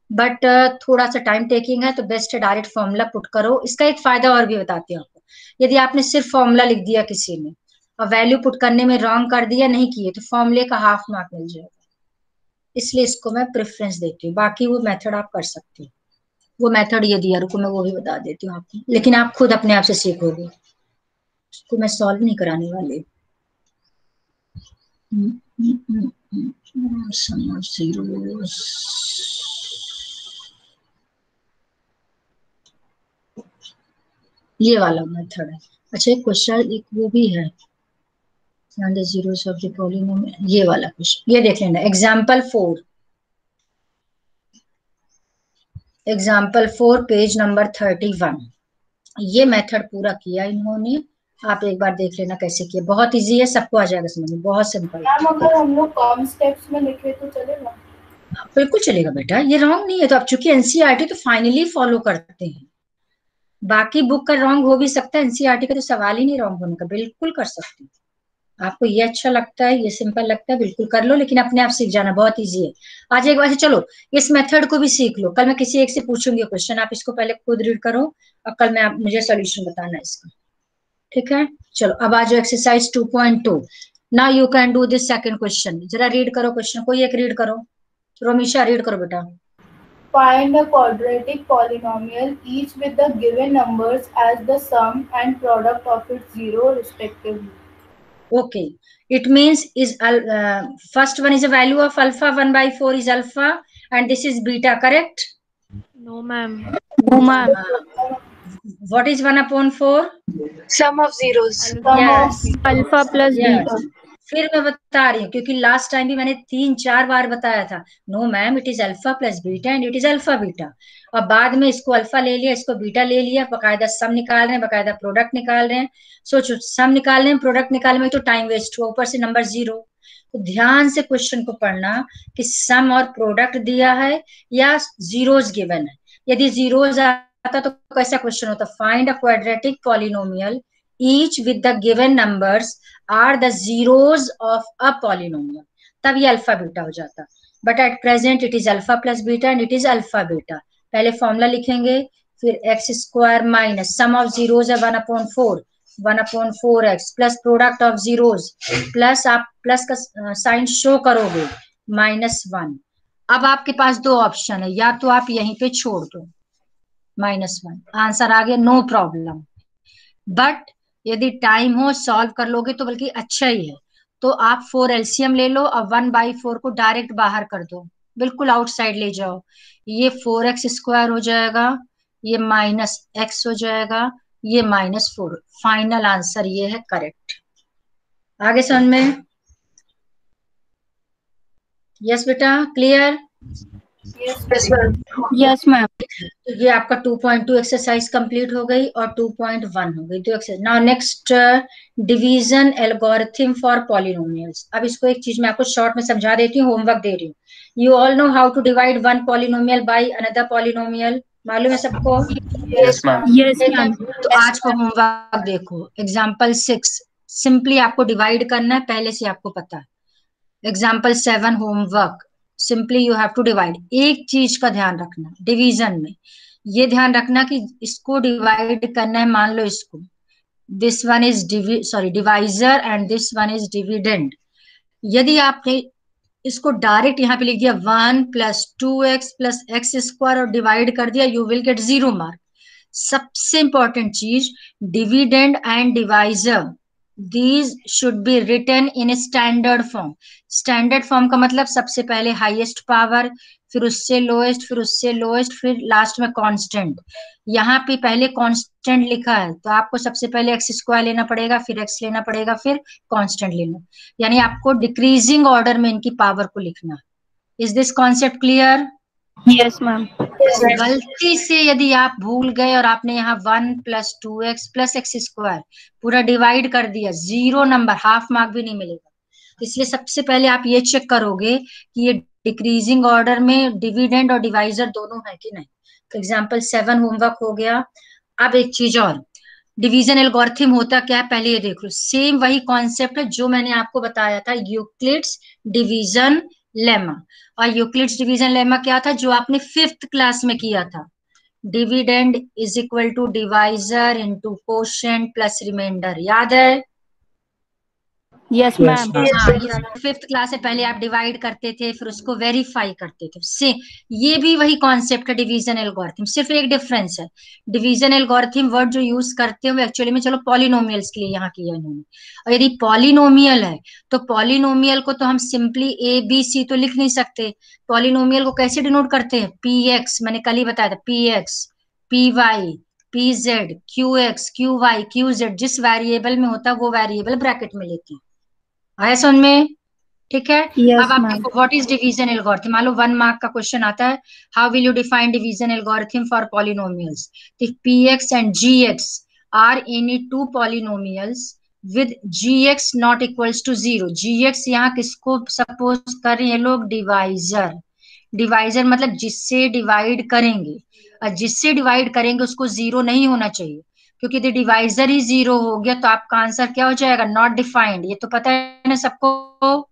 बट थोड़ा सा टाइम टेकिंग है, तो बेस्ट है डायरेक्ट फॉर्मूला पुट करो। इसका एक फायदा और भी बताती हूँ आपको, यदि आपने सिर्फ फॉर्मूला लिख दिया किसी ने और वैल्यू पुट करने में रॉन्ग कर दिया, नहीं किए, तो फॉर्मूले का हाफ मार्क मिल जाएगा, इसलिए इसको मैं प्रेफरेंस देती हूँ। बाकी वो मेथड आप कर सकते हो, वो मेथड ये दिया, रुको मैं वो भी बता देती हूँ आपको, लेकिन आप खुद अपने आप से सीखोगे। इसको मैं सॉल्व नहीं कराने वाली। सम ऑफ जीरोस, ये वाला मेथड है। अच्छा एक क्वेश्चन एक वो भी है, find the zeros of the polynomial, ये वाला क्वेश्चन ये देख लेना। एग्जाम्पल 4 पेज नंबर 31, ये मेथड पूरा किया इन्होंने, आप एक बार देख लेना कैसे किया, बहुत इजी है, सबको आ जाएगा समझ में, बहुत सिंपल। मैम अगर हम लोग कम स्टेप्स में लिखे तो चलेगा? बिल्कुल चलेगा बेटा, ये रॉन्ग नहीं है। तो आप चूंकि एनसीईआरटी तो फाइनली फॉलो करते हैं, बाकी बुक का रॉन्ग हो भी सकता है, एनसीईआरटी का तो सवाल ही नहीं रॉन्ग होने का, बिल्कुल कर सकते हैं। आपको ये अच्छा लगता है, ये सिंपल लगता है, बिल्कुल कर लो, लेकिन अपने आप सीख जाना, बहुत इजी है। आज एक बार से चलो इस मेथड को भी सीख लो, कल मैं किसी एक से पूछूंगी क्वेश्चन, आप इसको पहले खुद रीड करो और कल मैं मुझे सोल्यूशन बताना इसका, ठीक है। चलो अब आ जाओ exercise 2.2। Now you can do this second question. जरा रीड करो क्वेश्चन, कोई एक रीड करो। रोमिशा रीड करो बेटा। Find a quadratic polynomial each with the given numbers as the sum and product of its zero respectively. Okay, it means is first one is a value of alpha, 1/4 is alpha and this is beta, correct? No ma'am. No ma'am. What is 1/4? Sum of zeros. Yes. Alpha plus Yes. beta. फिर मैं बता रही हूँ क्योंकि last time भी मैंने 3-4 बार बताया था। No ma'am, it is alpha plus beta and it is alpha beta. और बाद में इसको अल्फा ले लिया, इसको बीटा ले लिया, बकायदा सम निकाल रहे हैं, बकायदा प्रोडक्ट निकाल रहे हैं। सोचो सम निकाल रहे हैं, प्रोडक्ट निकालने में तो टाइम वेस्ट हुआ, ऊपर से नंबर 0। तो ध्यान से क्वेश्चन को पढ़ना कि सम और प्रोडक्ट दिया है या जीरोस गिवन है। यदि जीरोस आता तो कैसा क्वेश्चन होता? Find a quadratic polynomial each with the given numbers are the zeros of a polynomial, तब ये अल्फा बीटा हो जाता। But at present it is alpha plus beta and it is alpha beta. पहले formula लिखेंगे, फिर x square minus sum of zeros है 1/4 plus product of zeros plus, आप plus का साइन शो करोगे -1। अब आपके पास दो ऑप्शन है, या तो आप यहीं पे छोड़ दो -1, आंसर आ गया, नो प्रॉब्लम। बट यदि टाइम हो सॉल्व कर लोगे तो बल्कि अच्छा ही है। तो आप 4 एलसीएम ले लो और 1/4 को डायरेक्ट बाहर कर दो, बिल्कुल आउटसाइड ले जाओ। ये 4x² हो जाएगा, ये -x हो जाएगा, ये -4। फाइनल आंसर ये है करेक्ट। आगे समझ में? यस बेटा, क्लियर? Yes ma'am. तो ये आपका 2.2 एक्सरसाइज कंप्लीट हो गई और 2.1 हो गई, दो exercise. Now next, division algorithm for polynomials. अब इसको एक चीज मैं आपको शॉर्ट में समझा देती हूँ, होमवर्क दे रही हूँ। You all know how to divide one polynomial by another polynomial, मालूम है सबको? Yes ma'am. Yes ma'am. तो आज को होमवर्क देखो, एग्जाम्पल 6 सिंपली आपको डिवाइड करना है, पहले से आपको पता है। Example 7 homework, simply you have to divide. एक चीज का ध्यान रखना डिवीजन में, ये ध्यान रखना कि इसको डिवाइड करना है, मान लो इसको, this one is divisor and this one is dividend. यदि आपने इसको डायरेक्ट यहाँ पे लिख दिया 1 + 2x + x² और डिवाइड कर दिया, यू विल गेट 0 मार्क। सबसे इंपॉर्टेंट चीज, dividend and divisor, these should be written in standard form। Standard form का मतलब सबसे पहले हाईएस्ट पावर, फिर उससे लोएस्ट, फिर उससे लोएस्ट, फिर लास्ट में कांस्टेंट। यहाँ पे पहले कांस्टेंट लिखा है तो आपको सबसे पहले x² लेना पड़ेगा, फिर x लेना पड़ेगा, फिर कांस्टेंट लेना, यानी आपको डिक्रीजिंग ऑर्डर में इनकी पावर को लिखना। Is this concept clear? Yes ma'am. गलती से यदि आप भूल गए और आपने यहाँ 1 + 2x + x² पूरा डिवाइड कर दिया, 0 नंबर, हाफ मार्क भी नहीं मिलेगा। इसलिए सबसे पहले आप ये चेक करोगे कि ये डिक्रीजिंग ऑर्डर में डिविडेंड और डिवाइजर दोनों है कि नहीं। तो एग्जाम्पल 7 होमवर्क हो गया। अब एक चीज और, डिवीजन एल्गोरिथम होता क्या है पहले ये देख लो। सेम वही कॉन्सेप्ट है जो मैंने आपको बताया था, यूक्लिड्स डिवीजन लेमा। और यूक्लिड्स डिवीजन लेमा क्या था, जो आपने 5th क्लास में किया था। Dividend is equal to divisor into quotient plus remainder, याद है? Yes ma'am. हाँ, ये 5th क्लास से पहले आप डिवाइड करते थे, फिर उसको वेरीफाई करते थे। से ये भी वही कॉन्सेप्ट है डिवीजन एल्गोरिथम, सिर्फ एक डिफरेंस है। डिवीजन एल्गोरिथम वर्ड जो यूज करते हैं वो एक्चुअली में चलो पॉलिनोमियल्स के लिए यहाँ किया इन्होंने। और यदि पॉलिनोमियल है तो पॉलिनोमियल को तो हम सिंपली ए बी सी तो लिख नहीं सकते। पॉलिनोमियल को कैसे डिनोट करते हैं? पी एक्स, मैंने कल ही बताया था, p x, p y, p z, q x, q y, q z, जिस वेरिएबल में होता है वो वेरिएबल ब्रैकेट में लेते हैं। आया समझ में? ठीक है। Yes, अब आप ma'am. देखो व्हाट इज डिवीजन एल्गोरिथम। मान लो 1 मार्क का क्वेश्चन आता है, how will you define division algorithm for polynomials. If p x and g x are any two polynomials with g x not equals to 0। G x यहाँ किसको suppose कर रहे हैं लोग? डिवाइजर। डिवाइजर मतलब जिससे डिवाइड करेंगे, और जिससे डिवाइड करेंगे उसको 0 नहीं होना चाहिए, क्योंकि यदि डिवाइजर ही 0 हो गया तो आपका आंसर क्या हो जाएगा? Not defined. ये तो पता है ना सबको,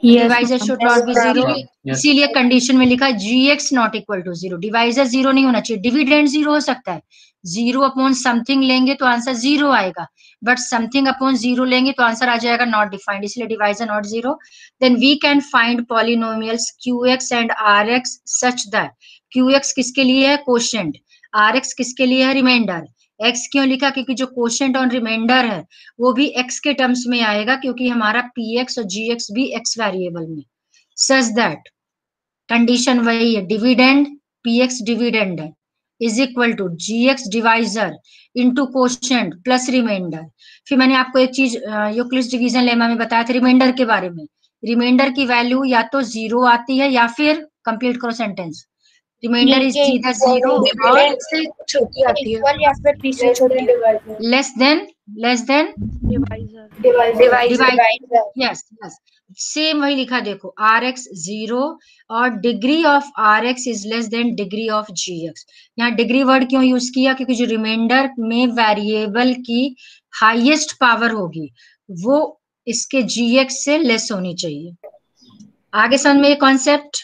Yes, divisor ma'am. Should not be 0। Yes. इसीलिए कंडीशन में लिखा g x not equal to 0। Divisor 0 नहीं होना चाहिए। डिविडेंड 0 हो सकता है, 0 अपॉन समथिंग लेंगे तो आंसर 0 आएगा, बट समथिंग अपॉन 0 लेंगे तो आंसर आ जाएगा नॉट डिफाइंड, इसलिए divisor not 0। Then we can find polynomials q x and r x such that, q x किसके लिए है? कोशेंट। आर एक्स किसके लिए है? रिमाइंडर। एक्स क्यों लिखा? क्योंकि जो कोशेंट और रिमाइंडर है वो भी एक्स के टर्म्स में आएगा, क्योंकि हमारा पी एक्स और जी एक्स भी एक्स वेरिएबल में। सच दैट कंडीशन वही है, डिविडेंड पी एक्स डिविडेंड है is equal to g x divisor into quotient plus remainder. फिर मैंने आपको एक चीज यूक्लिड्स डिवीजन लेमा में बताया था रिमाइंडर के बारे में। रिमाइंडर की वैल्यू या तो 0 आती है या फिर, कंप्लीट करो सेंटेंस, रिमाइंडर इज सीधा 0 और से छोटी आती है, इक्वल या फिर बी से छोटी है। Less than Divisor. Divisor. Yes yes, same वही लिखा देखो, आर एक्स 0 और degree of r x is less than degree of g x. यहाँ डिग्री वर्ड क्यों यूज किया? क्योंकि जो रिमाइंडर में वेरिएबल की हाईएस्ट पावर होगी वो इसके जी एक्स से लेस होनी चाहिए। आगे समझ में ये कॉन्सेप्ट?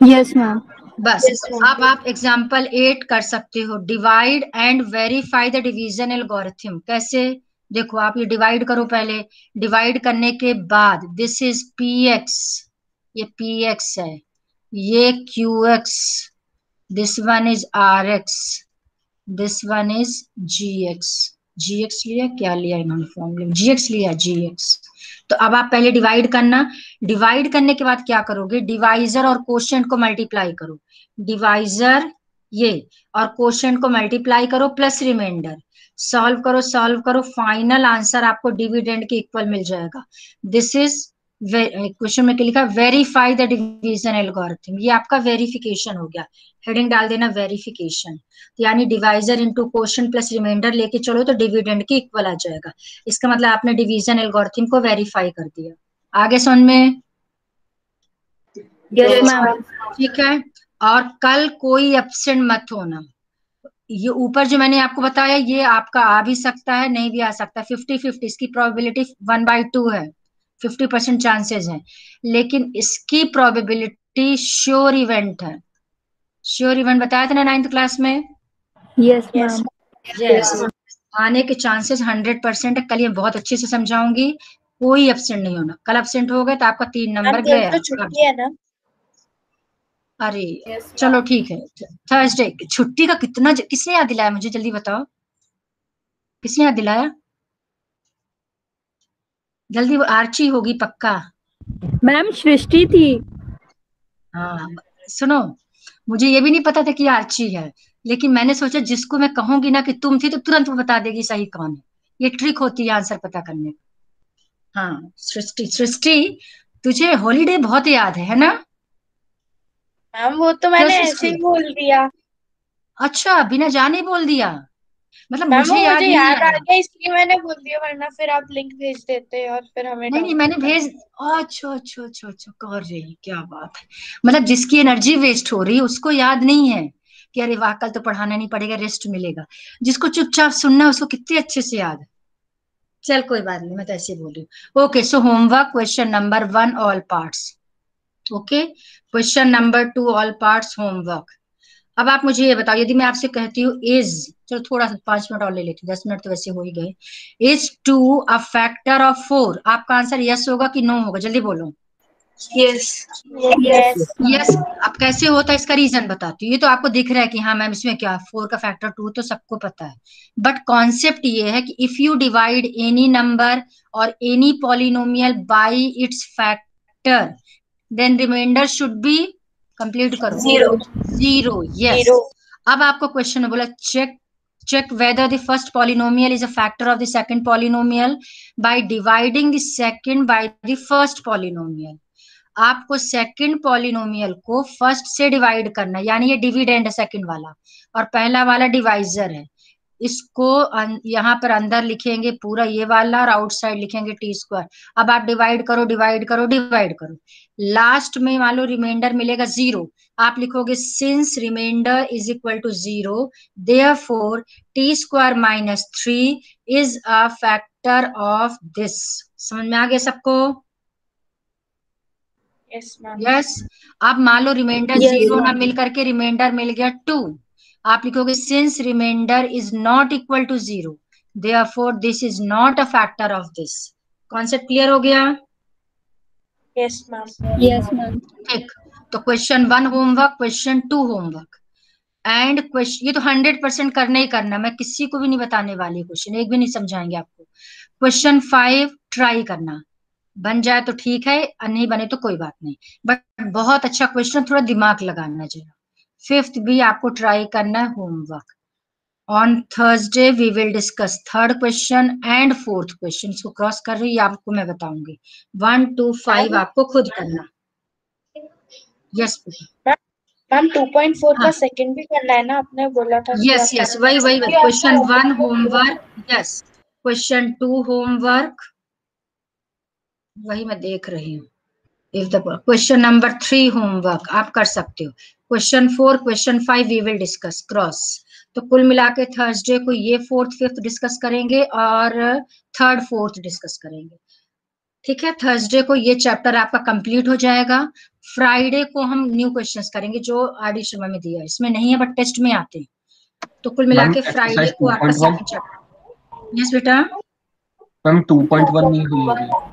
Yes, ma'am. बस अब आप एग्जाम्पल 8 कर सकते हो, divide and verify the division algorithm. कैसे? देखो आप ये डिवाइड करो पहले, डिवाइड करने के बाद दिस इज पी एक्स, ये पी एक्स है, ये q x, this one is r x, this one is g x. G x लिया, क्या लिया इन्होंने फॉर्मूले में? जी एक्स लिया, जी एक्स। तो अब आप पहले डिवाइड करना, डिवाइड करने के बाद क्या करोगे? डिवाइजर और कोशेंट को मल्टीप्लाई करो, डिवाइजर ये और कोशेंट को मल्टीप्लाई करो प्लस रिमाइंडर, सॉल्व करो, फाइनल आंसर आपको डिविडेंड के इक्वल मिल जाएगा। दिस इज क्वेश्चन में क्या लिखा? Verify the division algorithm. ये आपका वेरिफिकेशन हो गया, हेडिंग डाल देना वेरिफिकेशन। यानी divisor into quotient plus remainder लेके चलो तो डिविडेंड के इक्वल आ जाएगा। इसका मतलब आपने डिवीजन एल्गोरिथम को वेरीफाई कर दिया। आगे समझ में? Yes, ma'am. ठीक है। और कल कोई एब्सेंट मत होना। ये ऊपर जो मैंने आपको बताया ये आपका आ भी सकता है, नहीं भी आ सकता, 50-50, इसकी प्रोबेबिलिटी 1/2 है, 50% चांसेस है, लेकिन इसकी प्रोबेबिलिटी श्योर इवेंट है। श्योर इवेंट बताया था ना 9th क्लास में? Yes, ma'am. यस, आने के चांसेस 100% है। कल ये बहुत अच्छे से समझाऊंगी, कोई एब्सेंट नहीं होना। कल एब्सेंट हो गए तो आपका 3 नंबर गया। तो छुट्टी है ना? अरे Yes, चलो ma'am. ठीक है, थर्सडे छुट्टी का कितना किसने याद दिलाया मुझे? जल्दी बताओ, किसने याद दिलाया? जल्दी, वो आर्ची होगी पक्का। मैम सृष्टि थी। हाँ सुनो, मुझे ये भी नहीं पता था कि आर्ची है, लेकिन मैंने सोचा जिसको मैं कहूंगी ना कि तुम थी तो तुरंत वो बता देगी सही कौन है। ये ट्रिक होती है आंसर पता करने का। हाँ सृष्टि, सृष्टि तुझे हॉलीडे बहुत याद है ना? मैम वो तो मैंने ऐसे ही बोल दिया। अच्छा, बिना जाने बोल दिया, मतलब मैम वो मुझे याद मुझे नहीं याद आ आया। गया इसलिए मैंने बोल दिया, वरना फिर आप लिंक भेज देते और फिर हमें नहीं नहीं, डाउट मैंने होता। भेज, अच्छा अच्छा अच्छा अच्छा, कर रही, क्या बात है। मतलब जिसकी एनर्जी वेस्ट हो रही है उसको याद नहीं है कि अरे वाह कल तो पढ़ाना नहीं पड़ेगा, रेस्ट मिलेगा। जिसको चुपचाप सुनना है उसको कितने अच्छे से याद है। चल कोई बात नहीं, मैं तो ऐसे बोल रही हूँ। Okay, so homework question number 1 all parts. Okay, question number 2 all parts homework. अब आप मुझे ये बताओ, यदि मैं आपसे कहती हूँ इज, चलो थोड़ा सा 5 मिनट और ले लेती हूँ, 10 मिनट तो वैसे हो ही गए। Is 2 a factor of 4? आपका आंसर यस होगा कि नो होगा? जल्दी बोलो। यस। Yes. यस। अब कैसे होता है इसका रीजन बताती हूँ। ये तो आपको दिख रहा है कि हाँ मैम इसमें क्या 4 का फैक्टर 2 तो सबको पता है, बट कॉन्सेप्ट ये है कि if you divide any number और any polynomial by its factor then remainder should be, complete करो, 0। 0। यस। अब आपको क्वेश्चन में बोला check whether the first polynomial is a factor of the second polynomial by dividing the second by the first polynomial। आपको second polynomial को first से divide करना है, यानी ये डिविडेंड है सेकंड वाला, और पहला वाला डिवाइजर है। इसको यहाँ पर अंदर लिखेंगे पूरा ये वाला और आउटसाइड लिखेंगे टी स्क्वायर। अब आप डिवाइड करो डिवाइड करो डिवाइड करो, लास्ट में मान लो रिमाइंडर मिलेगा 0। आप लिखोगे since remainder is equal to 0 therefore t square minus 3 is a factor of this. समझ में आ गया सबको? Yes, ma'am. यस। अब मान लो रिमाइंडर 0 ना मिल करके रिमाइंडर मिल गया 2, आप लिखोगे since remainder is not equal to 0 therefore this is not a factor of this. Concept clear हो गया? Yes, ma'am. Yes ma'am. ठीक, तो question 1 homework, question 2 homework, and question ये तो 100% करना ही करना, मैं किसी को भी नहीं बताने वाली, क्वेश्चन एक भी नहीं समझाएंगे आपको। क्वेश्चन 5 ट्राई करना, बन जाए तो ठीक है, नहीं बने तो कोई बात नहीं, बट बहुत अच्छा क्वेश्चन, थोड़ा दिमाग लगाना जरा। 5th भी आपको ट्राई करना है homework. On Thursday we will discuss 3rd question and 4th question. इसको क्रॉस कर रही है आपको मैं बताऊंगी। 1 2 5 आपको खुद करना। यस मैम 2.4 हाँ। का सेकंड भी करना है ना, आपने बोला था कि यस यस वही वही question 1 homework, yes question 2 homework, वही मैं देख रही हूँ। If the question number 3 homework आप कर सकते हो। Question 4 question 5 we will discuss cross. तो कुल मिला के थर्सडे को ये 4th 5th डिस्कस करेंगे और 3rd 4th डिस्कस करेंगे। ठीक है, थर्सडे को ये चैप्टर आपका कंप्लीट हो जाएगा। फ्राइडे को हम न्यू क्वेश्चंस करेंगे जो आर.डी. शर्मा में दिया है, इसमें नहीं है बट टेस्ट में आते हैं। तो कुल मिला के फ्राइडे को आपका सेकंड चैप्टर। यस बेटा। मैम 2.1 नहीं हुई होगी।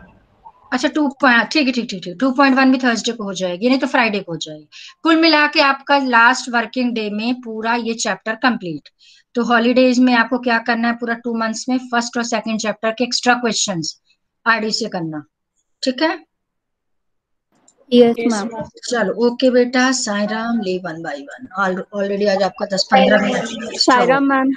अच्छा 2 ठीक है ठीक ठीक ठीक 2.1 भी थर्सडे को हो जाएगी, नहीं तो फ्राइडे को हो जाएगी। कुल मिला के आपका लास्ट वर्किंग डे में पूरा ये चैप्टर कंप्लीट। तो हॉलीडेज में आपको क्या करना है, पूरा 2 मंथ्स में फर्स्ट और सेकंड चैप्टर के एक्स्ट्रा क्वेश्चंस आरडी से करना। ठीक है, यस मैम। चलो ओके बेटा, साई राम, ले 1 by 1। ऑलरेडी आज आपका 10-15 मिनट साई राम मैम।